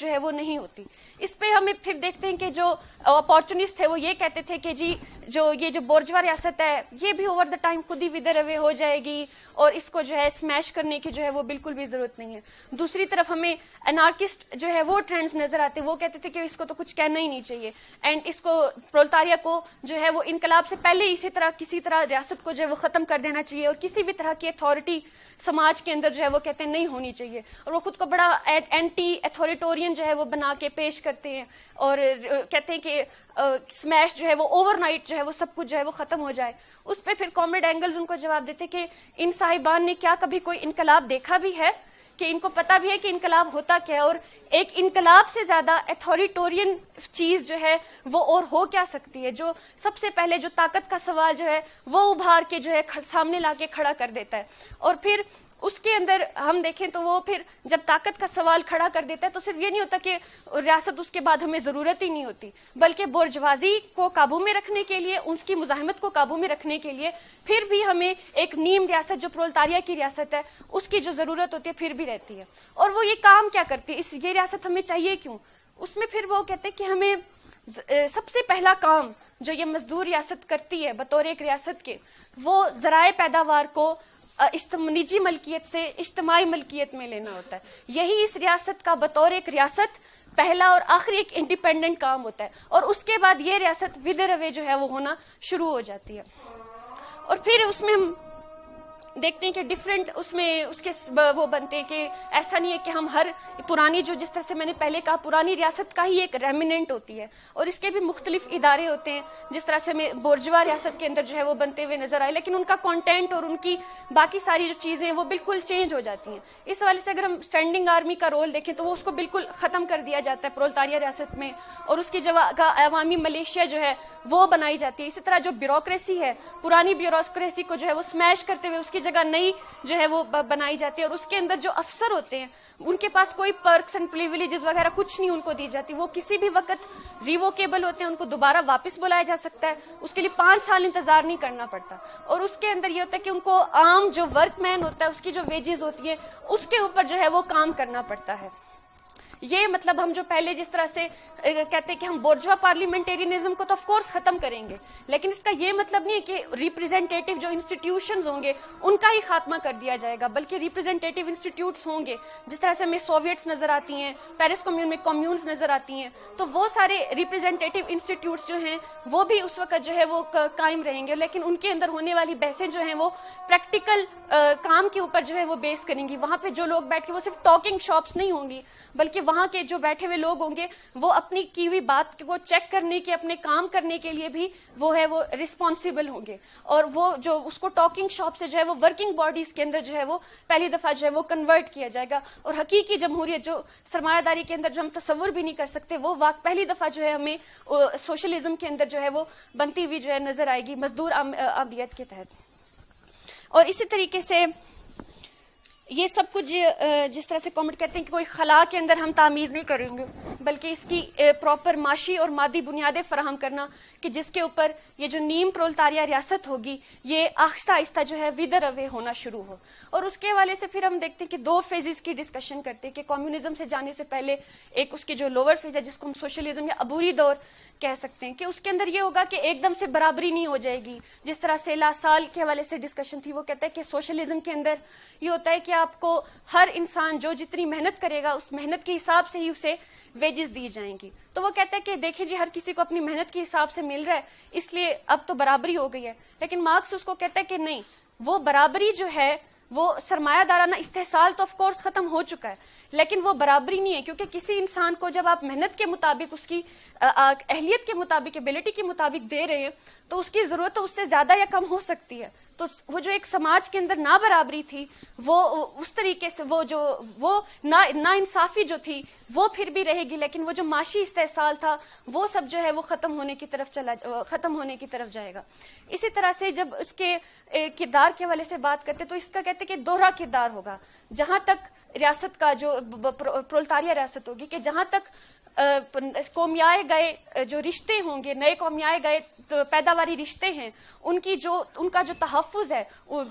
جو ہے وہ نہیں ہوتی. اس پہ ہمیں پھر دیکھتے ہیں کہ جو اپارچونسٹ تھے وہ یہ کہتے تھے کہ جی یہ جو بورژوا ریاست ہے یہ بھی اوور دا ٹائم خود ہی ودر اوے ہو جائے گی، اور اس کو جو ہے اسمیش کرنے کی جو ہے وہ بالکل بھی ضرورت نہیں ہے. دوسری طرف ہمیں انارکسٹ جو ہے وہ ٹرینڈز نظر آتے، وہ کہتے تھے کہ اس کو تو کچھ کہنا ہی نہیں چاہیے، اینڈ اس کو پرولتاریہ کو جو ہے وہ انقلاب سے پہلے کسی طرح ریاست کو جو ہے وہ ختم کر دینا چاہیے، اور کسی بھی طرح کی اتھارٹی سماج کے اندر جو ہے وہ کہتے ہیں نہیں ہونی چاہیے. اور وہ خود کو بڑا اینٹی ایتھوریٹورین جو ہے وہ بنا کے پیش کرتے ہیں، اور کہتے ہیں کہ اسمیش جو ہے وہ اوور نائٹ جو ہے وہ سب کچھ جو ہے وہ ختم ہو جائے. اس پہ پھر کامریڈ اینگلز ان کو جواب دیتے کہ ان صاحبان نے کیا کبھی کوئی انقلاب دیکھا بھی ہے، کہ ان کو پتا بھی ہے کہ انقلاب ہوتا کیا ہے، اور ایک انقلاب سے زیادہ ایتھوریٹورین چیز جو ہے وہ اور ہو کیا سکتی ہے، جو سب سے پہلے جو طاقت کا سوال جو ہے وہ ابھار کے جو ہے سامنے لا کے کھڑا کر دیتا ہے. اور پھر اس کے اندر ہم دیکھیں تو وہ پھر جب طاقت کا سوال کھڑا کر دیتا ہے تو صرف یہ نہیں ہوتا کہ ریاست اس کے بعد ہمیں ضرورت ہی نہیں ہوتی، بلکہ بورژوازی کو قابو میں رکھنے کے لیے، اس کی مزاحمت کو قابو میں رکھنے کے لیے پھر بھی ہمیں ایک نیم ریاست جو پرولتاریہ کی ریاست ہے اس کی جو ضرورت ہوتی ہے پھر بھی رہتی ہے. اور وہ یہ کام کیا کرتی ہے، یہ ریاست ہمیں چاہیے کیوں؟ اس میں پھر وہ کہتے ہیں کہ ہمیں سب سے پہلا کام جو یہ مزدور ریاست کرتی ہے بطور ایک ریاست کے، وہ ذرائع پیداوار کو نجی ملکیت سے اجتماعی ملکیت میں لینا ہوتا ہے. یہی اس ریاست کا بطور ایک ریاست پہلا اور آخری ایک انڈیپینڈنٹ کام ہوتا ہے، اور اس کے بعد یہ ریاست ودر اوے جو ہے وہ ہونا شروع ہو جاتی ہے. اور پھر اس میں ہم دیکھتے ہیں کہ ڈفرینٹ اس میں اس کے وہ بنتے ہیں کہ ایسا نہیں ہے کہ ہم ہر پرانی جو جس طرح سے میں نے پہلے کہا پرانی ریاست کا ہی ایک ریمیننٹ ہوتی ہے، اور اس کے بھی مختلف ادارے ہوتے ہیں جس طرح سے بورژوا ریاست کے اندر جو ہے وہ بنتے ہوئے نظر آئے، لیکن ان کا کانٹینٹ اور ان کی باقی ساری جو چیزیں وہ بالکل چینج ہو جاتی ہیں. اس حوالے سے اگر ہم اسٹینڈنگ آرمی کا رول دیکھیں تو وہ اس کو بالکل ختم کر دیا جاتا ہے پرولتاریہ ریاست میں، اور اس کی جگہ عوامی ملیشیا جو ہے وہ بنائی جاتی ہے. اسی طرح جو بیوروکریسی ہے، پرانی بیوروکریسی کو جو ہے وہ اسمیش کرتے ہوئے اس کی جگہ نئی جو ہے وہ بنائی جاتی ہے، اور اس کے اندر جو افسر ہوتے ہیں ان کے پاس کوئی پرکس اینڈ پریویلیجز وغیرہ کچھ نہیں ان کو دی جاتی، وہ کسی بھی وقت ریووکیبل ہوتے ہیں، ان کو دوبارہ واپس بلایا جا سکتا ہے، اس کے لیے 5 سال انتظار نہیں کرنا پڑتا. اور اس کے اندر یہ ہوتا ہے کہ ان کو عام جو ورک مین ہوتا ہے اس کی جو ویجز ہوتی ہے اس کے اوپر جو ہے وہ کام کرنا پڑتا ہے. یہ مطلب ہم جو پہلے جس طرح سے کہتے ہیں کہ ہم بورژوا پارلیمنٹیرینزم کو تو آف کورس ختم کریں گے، لیکن اس کا یہ مطلب نہیں ہے کہ ریپرزینٹیٹو جو انسٹیٹیوشنز ہوں گے ان کا ہی خاتمہ کر دیا جائے گا، بلکہ ریپرزینٹیٹو انسٹیٹیوٹس ہوں گے. جس طرح سے ہمیں سوویٹس نظر آتی ہیں، پیرس کمیون میں کمیونز نظر آتی ہیں، تو وہ سارے ریپرزینٹیٹو انسٹیٹیوٹس جو ہیں وہ بھی اس وقت جو ہے وہ قائم رہیں گے، لیکن ان کے اندر ہونے والی بحثیں جو ہیں وہ پریکٹیکل کام کے اوپر جو ہے وہ بیس کریں گی. وہاں پہ جو لوگ بیٹھ کے وہ صرف ٹاکنگ شاپس نہیں ہوں گی، بلکہ وہاں کے جو بیٹھے ہوئے لوگ ہوں گے وہ اپنی کی ہوئی بات کو چیک کرنے کے، اپنے کام کرنے کے لیے بھی وہ ہے وہ ریسپانسیبل ہوں گے، اور وہ جو اس کو ٹاکنگ شاپ سے جو ہے وہ ورکنگ باڈیز کے اندر جو ہے وہ پہلی دفعہ جو ہے وہ کنورٹ کیا جائے گا. اور حقیقی جمہوریت جو سرمایہ داری کے اندر جو ہم تصور بھی نہیں کر سکتے وہ پہلی دفعہ جو ہے ہمیں سوشلزم کے اندر جو ہے وہ بنتی ہوئی جو ہے نظر آئے گی مزدور عامریت کے تحت. اور اسی طریقے سے یہ سب کچھ جس طرح سے کامنٹ کہتے ہیں کہ کوئی خلا کے اندر ہم تعمیر نہیں کریں گے، بلکہ اس کی پراپر معاشی اور مادی بنیادیں فراہم کرنا کہ جس کے اوپر یہ جو نیم پرولتاریہ ریاست ہوگی یہ آہستہ آہستہ جو ہے ویدر اوے ہونا شروع ہو. اور اس کے حوالے سے پھر ہم دیکھتے ہیں کہ 2 فیزز کی ڈسکشن کرتے ہیں کہ کمیونزم سے جانے سے پہلے ایک اس کی جو لوور فیز ہے جس کو ہم سوشلزم یا عبوری دور کہہ سکتے ہیں، کہ اس کے اندر یہ ہوگا کہ ایک دم سے برابری نہیں ہو جائے گی. جس طرح سے لا سال کے حوالے سے ڈسکشن تھی، وہ کہتا ہے کہ سوشلزم کے اندر یہ ہوتا ہے کہ آپ کو ہر انسان جو جتنی محنت کرے گا اس محنت کے حساب سے ہی اسے ویجز دی جائیں گی. تو وہ کہتا ہے کہ دیکھیں جی ہر کسی کو اپنی محنت کے حساب سے مل رہا ہے، اس لیے اب تو برابری ہو گئی ہے. لیکن مارکس اس کو کہتا ہے کہ نہیں، وہ برابری جو ہے وہ سرمایہ دارانہ استحصال تو آف کورس ختم ہو چکا ہے، لیکن وہ برابری نہیں ہے، کیونکہ کسی انسان کو جب آپ محنت کے مطابق اس کی اہلیت کے مطابق ایبلٹی کے مطابق دے رہے ہیں تو اس کی ضرورت تو اس سے زیادہ یا کم ہو سکتی ہے. تو وہ جو ایک سماج کے اندر نا برابری تھی وہ اس طریقے سے وہ نا انصافی جو تھی وہ پھر بھی رہے گی، لیکن وہ جو معاشی استحصال تھا وہ سب جو ہے وہ ختم ہونے کی طرف جائے گا. اسی طرح سے جب اس کے کردار کے حوالے سے بات کرتے تو اس کا کہتے کہ دوہرا کردار ہوگا. جہاں تک ریاست کا جو پرولتاریہ ریاست ہوگی کہ جہاں تک قومیائے گئے جو رشتے ہوں گے، نئے قومیائے گئے پیداواری رشتے ہیں، ان کا جو تحفظ ہے،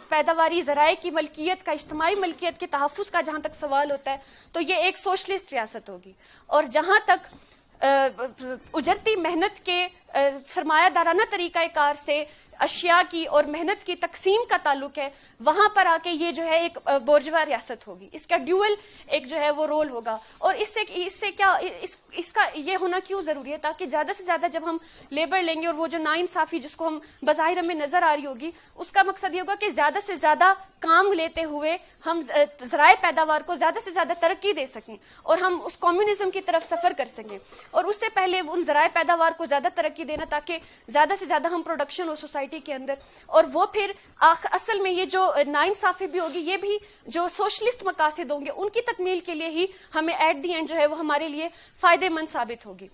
پیداواری ذرائع کی ملکیت کا، اجتماعی ملکیت کے تحفظ کا جہاں تک سوال ہوتا ہے تو یہ ایک سوشلسٹ ریاست ہوگی. اور جہاں تک اجرتی محنت کے سرمایہ دارانہ طریقہ کار سے اشیاء کی اور محنت کی تقسیم کا تعلق ہے، وہاں پر آ کے یہ جو ہے ایک بورژوا ریاست ہوگی. اس کا ڈیول ایک جو ہے وہ رول ہوگا. اور اس سے کیا اس کا یہ ہونا کیوں ضروری ہے؟ تاکہ زیادہ سے زیادہ جب ہم لیبر لیں گے اور وہ جو ناانصافی جس کو ہم بظاہر ہمیں نظر آ رہی ہوگی، اس کا مقصد یہ ہوگا کہ زیادہ سے زیادہ کام لیتے ہوئے ہم ذرائع پیداوار کو زیادہ سے زیادہ ترقی دے سکیں اور ہم اس کمیونزم کی طرف سفر کر سکیں. اور اس سے پہلے ان ذرائع پیداوار کو زیادہ ترقی دینا تاکہ زیادہ سے زیادہ ہم پروڈکشن ہو سوسائٹی کے اندر. اور وہ پھر اصل میں یہ جو ناانصافی بھی ہوگی یہ بھی جو سوشلسٹ مقاصد ہوں گے ان کی تکمیل کے لیے ہی ہمیں ایٹ دی اینڈ جو ہے وہ ہمارے لیے فائدے مند ثابت ہوگی.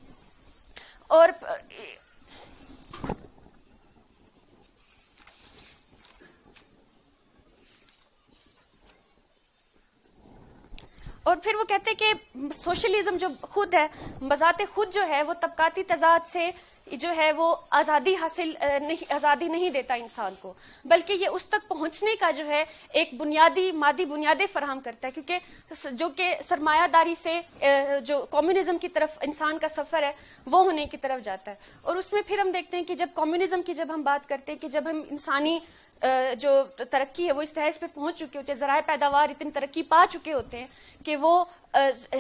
اور پھر وہ کہتے ہیں کہ سوشلزم جو خود ہے بذات خود جو ہے وہ طبقاتی تضاد سے جو ہے وہ آزادی نہیں دیتا انسان کو، بلکہ یہ اس تک پہنچنے کا جو ہے ایک مادی بنیادیں فراہم کرتا ہے. کیونکہ جو کہ سرمایہ داری سے جو کمیونزم کی طرف انسان کا سفر ہے وہ ہونے کی طرف جاتا ہے. اور اس میں پھر ہم دیکھتے ہیں کہ جب کمیونزم کی جب ہم بات کرتے ہیں کہ جب ہم انسانی جو ترقی ہے وہ اس سطح پہ پہنچ چکے ہوتے ہیں، ذرائع پیداوار اتنی ترقی پا چکے ہوتے ہیں کہ وہ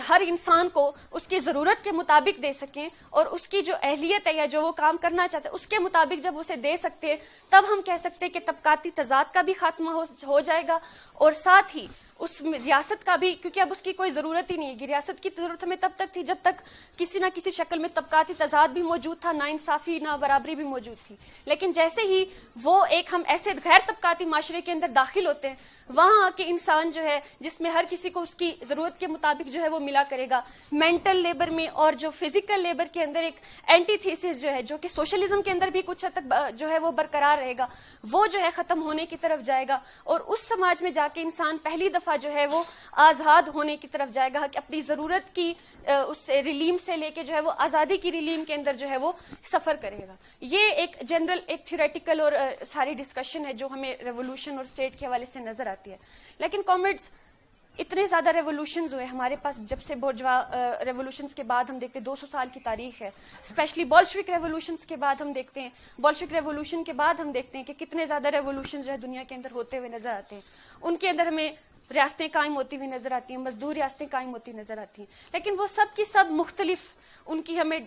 ہر انسان کو اس کی ضرورت کے مطابق دے سکیں اور اس کی جو اہلیت ہے یا جو وہ کام کرنا چاہتے ہیں اس کے مطابق جب اسے دے سکتے ہیں، تب ہم کہہ سکتے ہیں کہ طبقاتی تضاد کا بھی خاتمہ ہو جائے گا. اور ساتھ ہی اس ریاست کا بھی، کیونکہ اب اس کی کوئی ضرورت ہی نہیں ہے. ریاست کی ضرورت ہمیں تب تک تھی جب تک کسی نہ کسی شکل میں طبقاتی تضاد بھی موجود تھا، ناانصافی نہ برابری بھی موجود تھی. لیکن جیسے ہی وہ ایک ہم ایسے غیر طبقاتی معاشرے کے اندر داخل ہوتے ہیں، وہاں آ کے انسان جو ہے جس میں ہر کسی کو اس کی ضرورت کے مطابق جو ہے وہ ملا کرے گا. مینٹل لیبر میں اور جو فزیکل لیبر کے اندر ایک اینٹی تھیسس جو ہے جو کہ سوشلزم کے اندر بھی کچھ حد تک جو ہے وہ برقرار رہے گا، وہ جو ہے ختم ہونے کی طرف جائے گا. اور اس سماج میں جا کے انسان پہلی دفعہ جو ہے وہ آزاد ہونے کی طرف جائے گا کہ اپنی ضرورت کی اس ریلیم سے لے کے جو ہے وہ آزادی کی ریلیم کے اندر جو ہے وہ سفر کرے گا. یہ ایک جنرل ایک تھیوریٹیکل اور ساری ڈسکشن ہے جو ہمیں ریولوشن اور اسٹیٹ کے حوالے سے نظر آتی ہے. لیکن کامریڈز اتنے زیادہ ریولوشنز ہوئے ہمارے پاس جب سے بورژوا ریولوشنز کے بعد ہم دیکھتے ہیں 200 سال کی تاریخ ہے. اسپیشلی بولشوک ریولوشنز کے بعد ہم دیکھتے ہیں، بولشوک ریولوشن کے بعد ہم دیکھتے ہیں کہ کتنے زیادہ ریولوشنز جو ہے دنیا کے اندر ہوتے ہوئے نظر آتے ہیں. ان کے اندر ہمیں ریاستیں قائم ہوتی ہوئی نظر آتی ہیں، مزدور ریاستیں قائم ہوتی نظر آتی ہیں، لیکن وہ سب کی سب مختلف ان کی ہمیں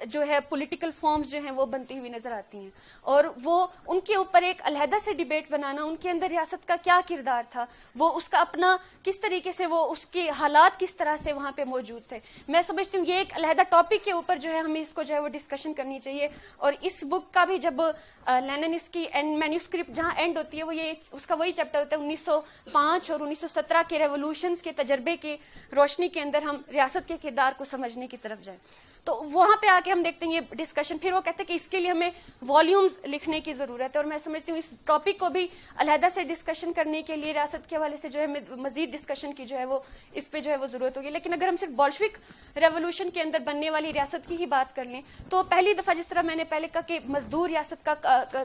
جو ہے پولیٹیکل فارمز جو ہیں وہ بنتی ہوئی نظر آتی ہیں. اور وہ ان کے اوپر ایک علیحدہ سے ڈیبیٹ بنانا، ان کے اندر ریاست کا کیا کردار تھا، وہ اس کا اپنا کس طریقے سے وہ اس کے حالات کس طرح سے وہاں پہ موجود تھے. میں سمجھتی ہوں یہ ایک علیحدہ ٹاپک کے اوپر جو ہے ہمیں اس کو جو ہے وہ ڈسکشن کرنی چاہیے. اور اس بک کا بھی جب لینن اس کی مینیوسکرپٹ جہاں اینڈ ہوتی ہے وہ یہ اس کا وہی چیپٹر ہوتا ہے 1905 اور 1917 کے ریولوشنز کے تجربے کے روشنی کے اندر ہم ریاست کے کردار کو سمجھنے کی طرف جائیں. تو وہاں پہ آ کے ہم دیکھتے ہیں یہ ڈسکشن. پھر وہ کہتے ہیں کہ اس کے لیے ہمیں والیومز لکھنے کی ضرورت ہے, اور میں سمجھتی ہوں اس ٹاپک کو بھی علیحدہ سے ڈسکشن کرنے کے لیے ریاست کے حوالے سے جو ہے مزید ڈسکشن کی جو ہے وہ اس پہ جو ہے وہ ضرورت ہوگی. لیکن اگر ہم صرف بولشوک ریولوشن کے اندر بننے والی ریاست کی ہی بات کر لیں تو پہلی دفعہ جس طرح میں نے پہلے کہا کہ مزدور ریاست کا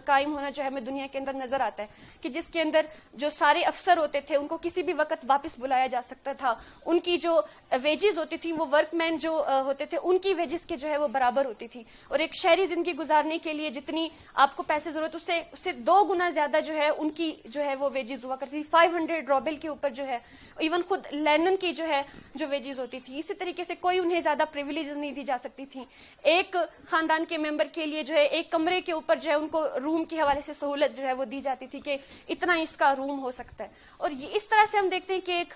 قائم ہونا جو ہے ہمیں دنیا کے اندر نظر آتا ہے, کہ جس کے اندر جو سارے افسر ہوتے تھے ان کو کسی بھی وقت واپس بلایا جا سکتا تھا, ان کی جو ویجز ہوتی تھی وہ ورک مین جو ہوتے تھے ان کی ویجز کے جو ہے وہ برابر ہوتی تھی, اور ایک شہری زندگی گزارنے کے لیے جتنی آپ کو پیسے ضرورت اس سے 2 گنا زیادہ جو ہے ان کی جو ہے وہ ویجز ہوا کرتی تھی. 500 روبل کے اوپر جو ہے ایون خود لینن کی جو ہے جو ویجز ہوتی تھی. اسی طریقے سے کوئی انہیں زیادہ پریویلیجز نہیں دی جا سکتی تھی. ایک خاندان کے ممبر کے لیے جو ہے ایک کمرے کے اوپر جو ہے ان کو روم کے حوالے سے سہولت جو ہے وہ دی جاتی تھی کہ اتنا اس کا روم ہو سکتا ہے. اور اس طرح سے ہم دیکھتے ہیں کہ ایک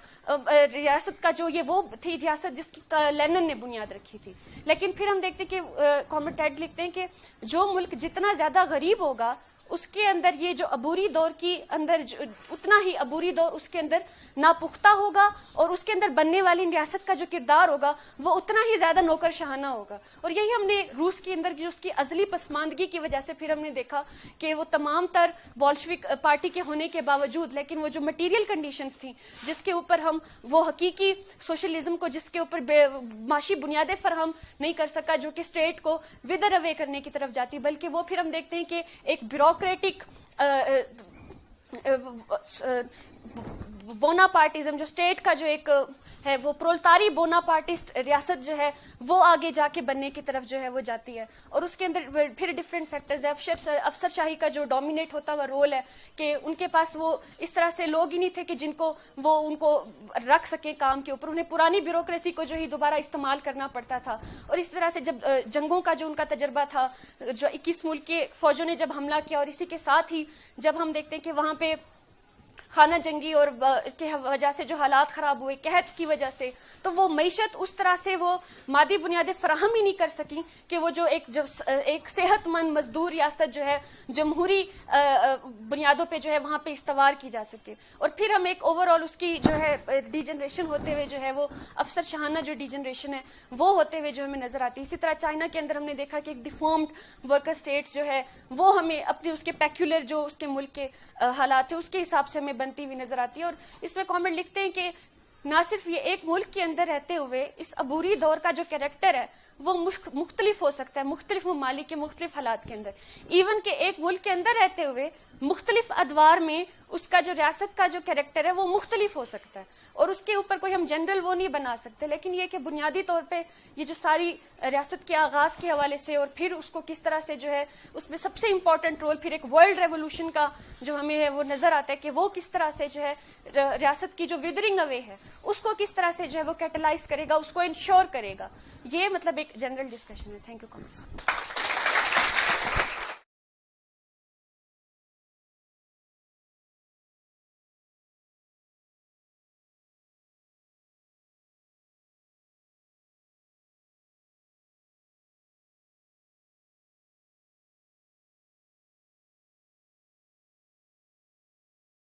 ریاست کا جو یہ وہ تھی ریاست جس کی لینن نے بنیاد رکھی تھی. لیکن پھر ہم دیکھتے ہیں کہ کامرڈ ٹیڈ لکھتے ہیں کہ جو ملک جتنا زیادہ غریب ہوگا اس کے اندر یہ جو عبوری دور کی اندر اتنا ہی عبوری دور اس کے اندر ناپختہ ہوگا, اور اس کے اندر بننے والی ریاست کا جو کردار ہوگا وہ اتنا ہی زیادہ نوکر شاہانہ ہوگا. اور یہی ہم نے روس کے اندر جو اس کی ازلی پسماندگی کی وجہ سے پھر ہم نے دیکھا کہ وہ تمام تر بولشوک پارٹی کے ہونے کے باوجود لیکن وہ جو مٹیریل کنڈیشنز تھیں جس کے اوپر ہم وہ حقیقی سوشلزم کو جس کے اوپر معاشی بنیادیں فراہم نہیں کر سکا جو کہ اسٹیٹ کو ودر اوے کرنے کی طرف جاتی, بلکہ وہ پھر ہم دیکھتے ہیں کہ ایک بیوروکریٹک بوناپارٹزم جو اسٹیٹ کا جو ایک ہے وہ پرولتاری بوناپارٹسٹ ریاست جو ہے وہ آگے جا کے بننے کی طرف جو ہے وہ جاتی ہے. اور اس کے اندر پھر ڈفرینٹ فیکٹرز ہے. افسر شاہی کا جو ڈومینیٹ ہوتا ہوا رول ہے کہ ان کے پاس وہ اس طرح سے لوگ ہی نہیں تھے کہ جن کو وہ ان کو رکھ سکیں کام کے اوپر, انہیں پرانی بیوروکریسی کو جو ہی دوبارہ استعمال کرنا پڑتا تھا. اور اس طرح سے جب جنگوں کا جو ان کا تجربہ تھا, جو 21 ملک کے فوجوں نے جب حملہ کیا, اور اسی کے ساتھ ہی جب ہم دیکھتے ہیں کہ وہاں پہ خانہ جنگی اور کی وجہ سے جو حالات خراب ہوئے قحط کی وجہ سے, تو وہ معیشت اس طرح سے وہ مادی بنیادیں فراہم ہی نہیں کر سکیں کہ وہ جو ایک صحت مند مزدور ریاست جو ہے جمہوری بنیادوں پہ جو ہے وہاں پہ استوار کی جا سکے. اور پھر ہم ایک اوور آل اس کی جو ہے ڈی جنریشن ہوتے ہوئے جو ہے وہ افسر شاہانہ جو ڈی جنریشن ہے وہ ہوتے ہوئے جو ہمیں نظر آتی ہے. اسی طرح چائنا کے اندر ہم نے دیکھا کہ ایک ڈیفارمڈ ورکر اسٹیٹ جو ہے وہ ہمیں اپنے اس کے پیکولر جو اس کے ملک کے حالات ہے اس کے حساب سے ہمیں بنتی ہوئی نظر آتی ہے. اور اس میں کامنٹ لکھتے ہیں کہ نہ صرف یہ ایک ملک کے اندر رہتے ہوئے اس عبوری دور کا جو کیریکٹر ہے وہ مختلف ہو سکتا ہے مختلف ممالک کے مختلف حالات کے اندر, ایون کہ ایک ملک کے اندر رہتے ہوئے مختلف ادوار میں اس کا جو ریاست کا جو کیریکٹر ہے وہ مختلف ہو سکتا ہے. اور اس کے اوپر کوئی ہم جنرل وہ نہیں بنا سکتے, لیکن یہ کہ بنیادی طور پہ یہ جو ساری ریاست کے آغاز کے حوالے سے اور پھر اس کو کس طرح سے جو ہے اس میں سب سے امپورٹنٹ رول پھر ایک ورلڈ ریولوشن کا جو ہمیں ہے وہ نظر آتا ہے کہ وہ کس طرح سے جو ہے ریاست کی جو ودرنگ اوے ہے اس کو کس طرح سے جو ہے وہ کیٹلائز کرے گا, اس کو انشور کرے گا. یہ مطلب ایک جنرل ڈسکشن ہے. Thank you.